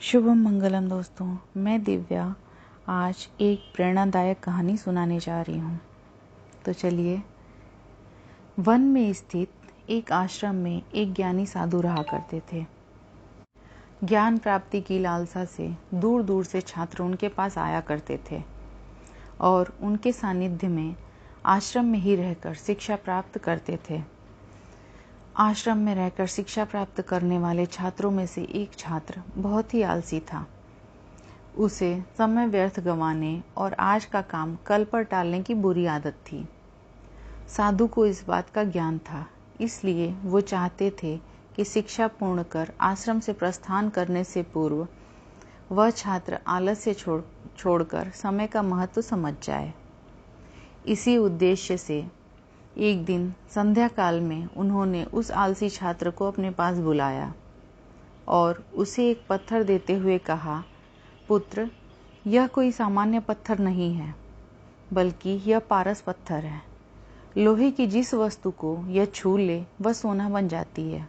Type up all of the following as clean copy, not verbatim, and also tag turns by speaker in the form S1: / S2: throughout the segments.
S1: शुभम मंगलम दोस्तों, मैं दिव्या आज एक प्रेरणादायक कहानी सुनाने जा रही हूँ। तो चलिए। वन में स्थित एक आश्रम में एक ज्ञानी साधु रहा करते थे। ज्ञान प्राप्ति की लालसा से दूर दूर से छात्र उनके पास आया करते थे और उनके सानिध्य में आश्रम में ही रहकर शिक्षा प्राप्त करते थे। आश्रम में रहकर शिक्षा प्राप्त करने वाले छात्रों में से एक छात्र बहुत ही आलसी था। उसे समय व्यर्थ गंवाने और आज का काम कल पर टालने की बुरी आदत थी। साधु को इस बात का ज्ञान था, इसलिए वो चाहते थे कि शिक्षा पूर्ण कर आश्रम से प्रस्थान करने से पूर्व वह छात्र आलस्य छोड़कर समय का महत्व समझ जाए। इसी उद्देश्य से एक दिन संध्या काल में उन्होंने उस आलसी छात्र को अपने पास बुलाया और उसे एक पत्थर देते हुए कहा, पुत्र, यह कोई सामान्य पत्थर नहीं है, बल्कि यह पारस पत्थर है। लोहे की जिस वस्तु को यह छू ले वह सोना बन जाती है।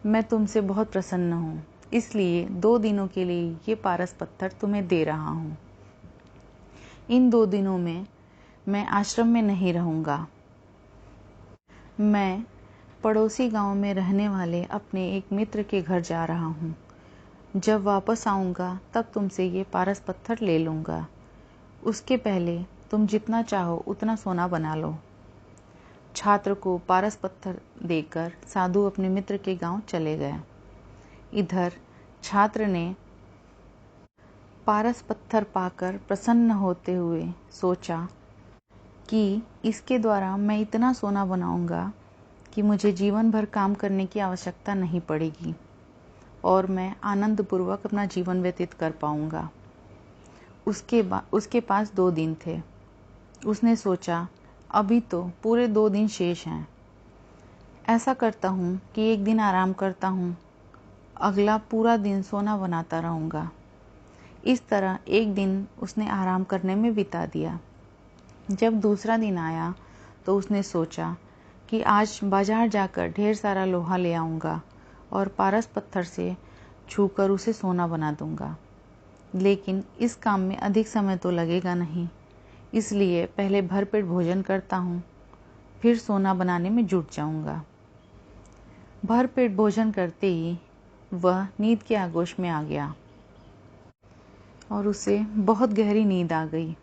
S1: मैं तुमसे बहुत प्रसन्न हूँ, इसलिए 2 दिनों के लिए ये पारस पत्थर तुम्हें दे रहा हूँ। इन 2 दिनों में मैं आश्रम में नहीं रहूँगा। मैं पड़ोसी गांव में रहने वाले अपने एक मित्र के घर जा रहा हूँ। जब वापस आऊँगा तब तुमसे ये पारस पत्थर ले लूँगा। उसके पहले तुम जितना चाहो उतना सोना बना लो। छात्र को पारस पत्थर देकर साधु अपने मित्र के गांव चले गए। इधर छात्र ने पारस पत्थर पाकर प्रसन्न होते हुए सोचा कि इसके द्वारा मैं इतना सोना बनाऊंगा कि मुझे जीवन भर काम करने की आवश्यकता नहीं पड़ेगी और मैं आनंदपूर्वक अपना जीवन व्यतीत कर पाऊंगा। उसके पास 2 दिन थे। उसने सोचा, अभी तो पूरे 2 दिन शेष हैं। ऐसा करता हूँ कि एक दिन आराम करता हूँ, अगला पूरा दिन सोना बनाता रहूँगा। इस तरह एक दिन उसने आराम करने में बिता दिया। जब दूसरा दिन आया तो उसने सोचा कि आज बाजार जाकर ढेर सारा लोहा ले आऊँगा और पारस पत्थर से छूकर उसे सोना बना दूँगा। लेकिन इस काम में अधिक समय तो लगेगा नहीं, इसलिए पहले भरपेट भोजन करता हूँ, फिर सोना बनाने में जुट जाऊँगा। भरपेट भोजन करते ही वह नींद के आगोश में आ गया और उसे बहुत गहरी नींद आ गई।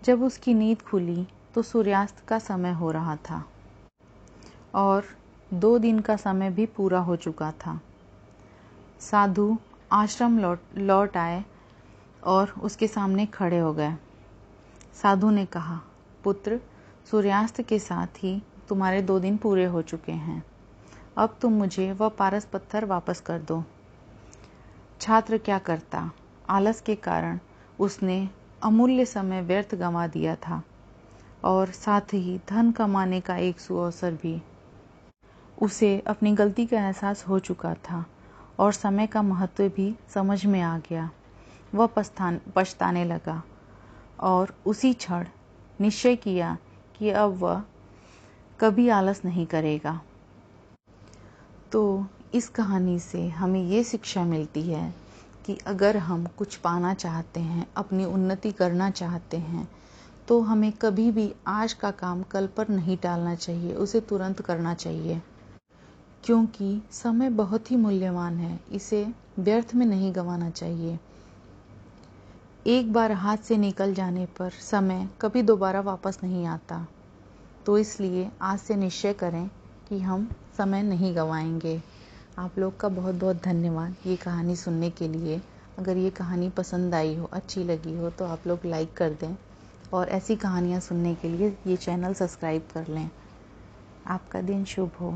S1: जब उसकी नींद खुली तो सूर्यास्त का समय हो रहा था और 2 दिन का समय भी पूरा हो चुका था। साधु आश्रम लौट आए और उसके सामने खड़े हो गए। साधु ने कहा, पुत्र, सूर्यास्त के साथ ही तुम्हारे 2 दिन पूरे हो चुके हैं। अब तुम मुझे वह पारस पत्थर वापस कर दो। छात्र क्या करता, आलस के कारण उसने अमूल्य समय व्यर्थ गंवा दिया था और साथ ही धन कमाने का एक सुअवसर भी। उसे अपनी गलती का एहसास हो चुका था और समय का महत्व भी समझ में आ गया। वह पछताने लगा और उसी क्षण निश्चय किया कि अब वह कभी आलस नहीं करेगा। तो इस कहानी से हमें ये शिक्षा मिलती है कि अगर हम कुछ पाना चाहते हैं, अपनी उन्नति करना चाहते हैं, तो हमें कभी भी आज का काम कल पर नहीं टालना चाहिए, उसे तुरंत करना चाहिए। क्योंकि समय बहुत ही मूल्यवान है, इसे व्यर्थ में नहीं गंवाना चाहिए। एक बार हाथ से निकल जाने पर समय कभी दोबारा वापस नहीं आता। तो इसलिए आज से निश्चय करें कि हम समय नहीं गंवाएंगे। आप लोग का बहुत बहुत धन्यवाद ये कहानी सुनने के लिए। अगर ये कहानी पसंद आई हो, अच्छी लगी हो, तो आप लोग लाइक कर दें और ऐसी कहानियाँ सुनने के लिए ये चैनल सब्सक्राइब कर लें। आपका दिन शुभ हो।